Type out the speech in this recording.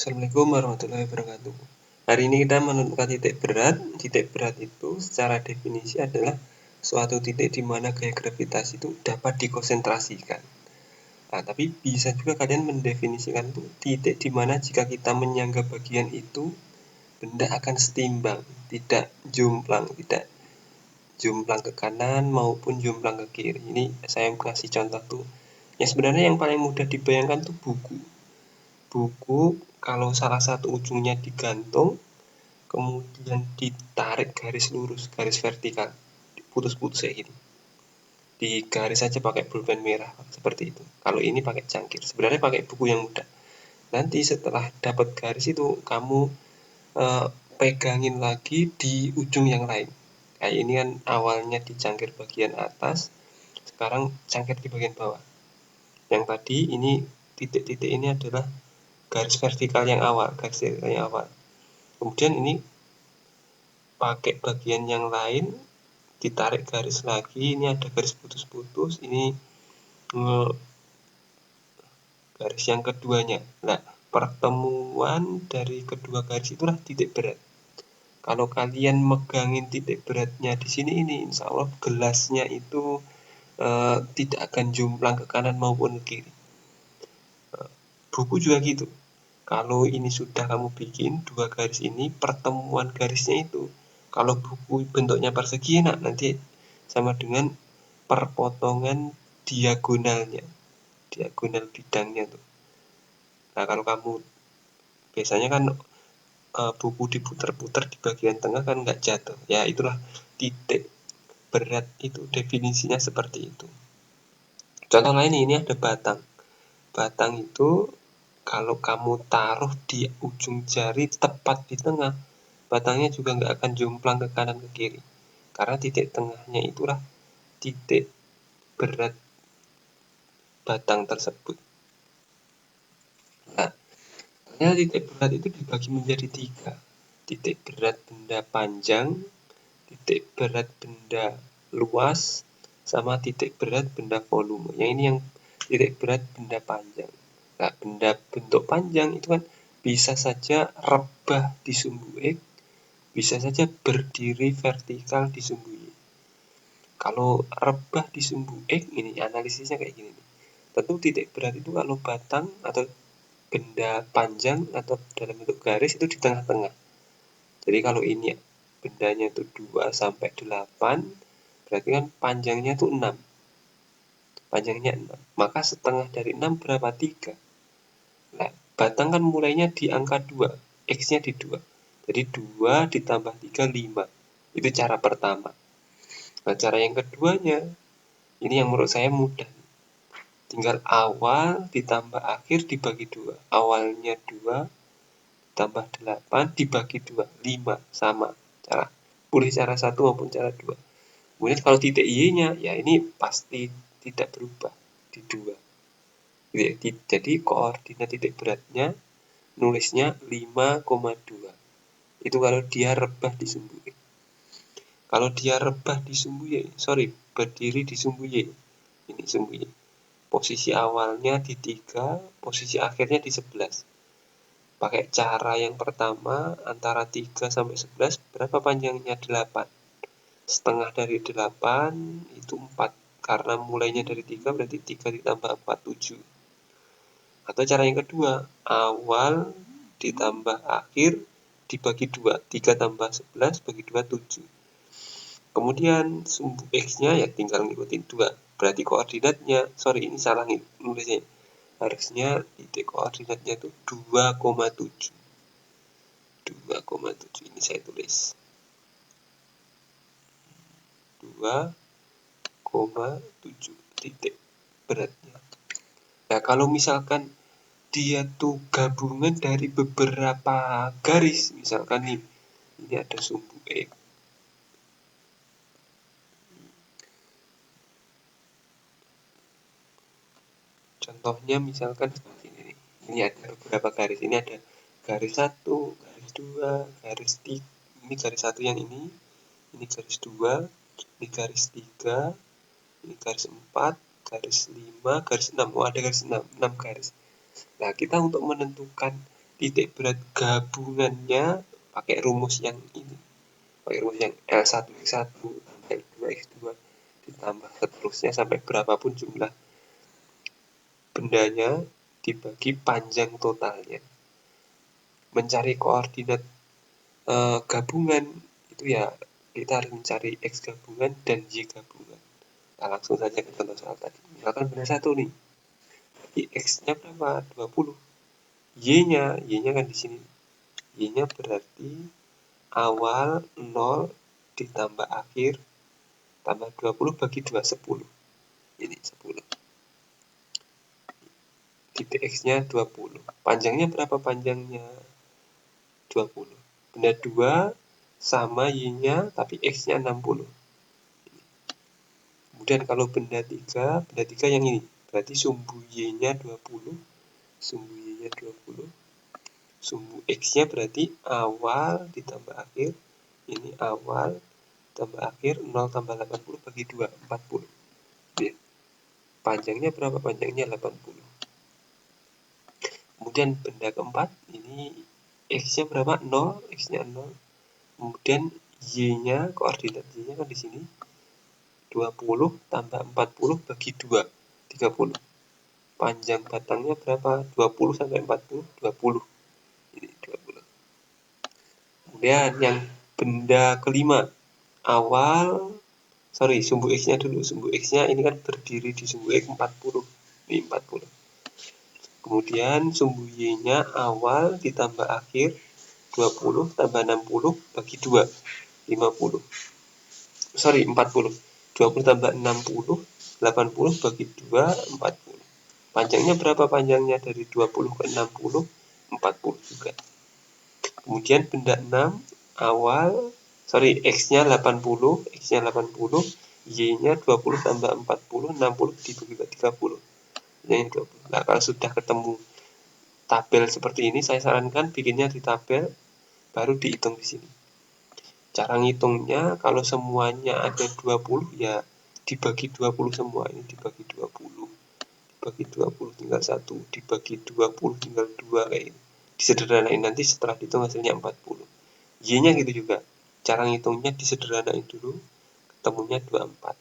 Assalamualaikum warahmatullahi wabarakatuh. Hari ini kita menentukan titik berat. Titik berat itu secara definisi adalah suatu titik di mana gaya gravitasi itu dapat dikonsentrasikan. Nah, tapi bisa juga kalian mendefinisikan itu titik di mana jika kita menyangga bagian itu, benda akan setimbang, tidak jomplang, tidak jomplang ke kanan maupun jomplang ke kiri. Ini saya kasih contoh tuh. Ya sebenarnya yang paling mudah dibayangkan tuh buku. Buku kalau salah satu ujungnya digantung, kemudian ditarik garis lurus, garis vertikal, putus-putus kayak gini. Di garis saja pakai pulpen merah seperti itu. Kalau ini pakai cangkir. Sebenarnya pakai buku yang mudah. Nanti setelah dapat garis itu kamu pegangin lagi di ujung yang lain. Kayak ini kan awalnya di cangkir bagian atas, sekarang cangkir di bagian bawah. Yang tadi ini titik-titik ini adalah garis vertikal yang awal, garis vertikal yang awal. Kemudian ini pakai bagian yang lain, ditarik garis lagi, ini ada garis putus-putus, ini garis yang keduanya. Nah, pertemuan dari kedua garis itulah titik berat. Kalau kalian megangin titik beratnya di sini, ini insya Allah gelasnya itu tidak akan jomplang ke kanan maupun ke kiri. Buku juga gitu. Kalau ini sudah kamu bikin dua garis ini, pertemuan garisnya itu, kalau buku bentuknya persegi, nah nanti sama dengan perpotongan diagonalnya, diagonal bidangnya tuh. Nah kalau kamu biasanya kan buku diputar-putar di bagian tengah kan nggak jatuh. Ya itulah titik berat itu definisinya seperti itu. Contoh lain ini ada batang. Batang itu kalau kamu taruh di ujung jari tepat di tengah, batangnya juga nggak akan jomplang ke kanan ke kiri. Karena titik tengahnya itulah titik berat batang tersebut. Nah, titik berat itu dibagi menjadi 3. Titik berat benda panjang, titik berat benda luas, sama titik berat benda volume. Yang ini yang titik berat benda panjang. Nah, benda bentuk panjang itu kan bisa saja rebah di sumbu X, bisa saja berdiri vertikal di sumbu Y. Kalau rebah di sumbu X, ini analisisnya kayak gini nih. Tentu titik berat itu kalau batang atau benda panjang atau dalam bentuk garis itu di tengah-tengah. Jadi kalau ini bendanya itu 2 sampai 8, berarti kan panjangnya itu 6. Panjangnya 6. Maka setengah dari 6 berapa? 3. Nah, batang kan mulainya di angka 2, X-nya di 2. Jadi 2 ditambah 3, 5. Itu cara pertama. Nah, cara yang keduanya, ini yang menurut saya mudah. Tinggal awal ditambah akhir dibagi 2. Awalnya 2 tambah 8 dibagi 2, 5. Sama cara. Boleh cara 1 maupun cara 2. Kemudian kalau titik Y-nya, ya ini pasti tidak berubah di 2. Jadi koordinat titik beratnya nulisnya 5,2. Itu kalau dia rebah di sumbu Y. Kalau dia rebah di sumbu Y, berdiri di sumbu Y. Ini sumbu Y. Posisi awalnya di 3, posisi akhirnya di 11. Pakai cara yang pertama, antara 3 sampai 11, berapa panjangnya? 8. Setengah dari 8 itu 4. Karena mulainya dari 3, berarti 3 ditambah 4, 7. Atau cara yang kedua, awal ditambah akhir dibagi 2. 3 tambah 11 bagi 2, 7. Kemudian sumbu X-nya ya tinggal ngikutin 2. Berarti koordinatnya, ini salah nulisnya. Harusnya titik koordinatnya itu 2,7. 2,7 ini saya tulis 2,7 titik beratnya. Nah kalau misalkan dia tuh gabungan dari beberapa garis, misalkan nih ini ada sumbu X, contohnya misalkan seperti ini. Ini ada beberapa garis. Ini ada garis 1, garis 2, garis 3. Ini garis 1 yang ini garis 2, ini garis 3, ini garis 4, garis 5, garis 6. Oh, ada garis 6 garis. Nah, kita untuk menentukan titik berat gabungannya pakai rumus yang ini, pakai rumus yang L1x1 L2x2 ditambah seterusnya sampai berapapun jumlah bendanya dibagi panjang totalnya. Mencari koordinat gabungan itu ya kita harus mencari x gabungan dan y gabungan. Nah, langsung saja ke contoh soal tadi. Misalkan benda 1 nih, x-nya berapa? 20. Y-nya kan di sini. Y-nya berarti awal 0 ditambah akhir tambah 20 bagi 2, 10. Ini 10. Titik x-nya 20. Panjangnya berapa panjangnya? 20. Benda 2 sama y-nya tapi x-nya 60. Kemudian kalau benda 3 yang ini. Berarti sumbu y-nya 20. Sumbu y-nya 20. Sumbu x-nya berarti awal ditambah akhir. Ini awal tambah akhir 0 tambah 80 bagi 2, 40. Oke. Panjangnya berapa? Panjangnya 80. Kemudian benda keempat, ini x-nya berapa? 0, x-nya 0. Kemudian y-nya, koordinat y-nya kan di sini. 20 tambah 40 bagi 2, 30. Panjang batangnya berapa? 20 sampai 40, 20. Ini 20. Kemudian yang benda kelima, sumbu x-nya dulu. Sumbu x-nya ini kan berdiri di sumbu x 40. Ini 40. Kemudian sumbu y-nya awal ditambah akhir 20 tambah 60 bagi 2, 50. 40. 20 tambah 60, 80 bagi 2, 40. Panjangnya berapa panjangnya dari 20 ke 60? 40 juga. Kemudian benda 6 x-nya 80, y-nya 20 tambah 40, 60 dibagi 30. Ini 20. Nah, kalau sudah ketemu tabel seperti ini, saya sarankan bikinnya di tabel, baru dihitung di sini. Cara ngitungnya, kalau semuanya ada 20, ya dibagi 20 semua. Ini dibagi 20. Dibagi 20 tinggal 1, dibagi 20 tinggal 2, kayak ini. Disederhanain, nanti setelah dihitung hasilnya 40. Y-nya gitu juga. Cara ngitungnya disederhanain dulu, ketemunya 24.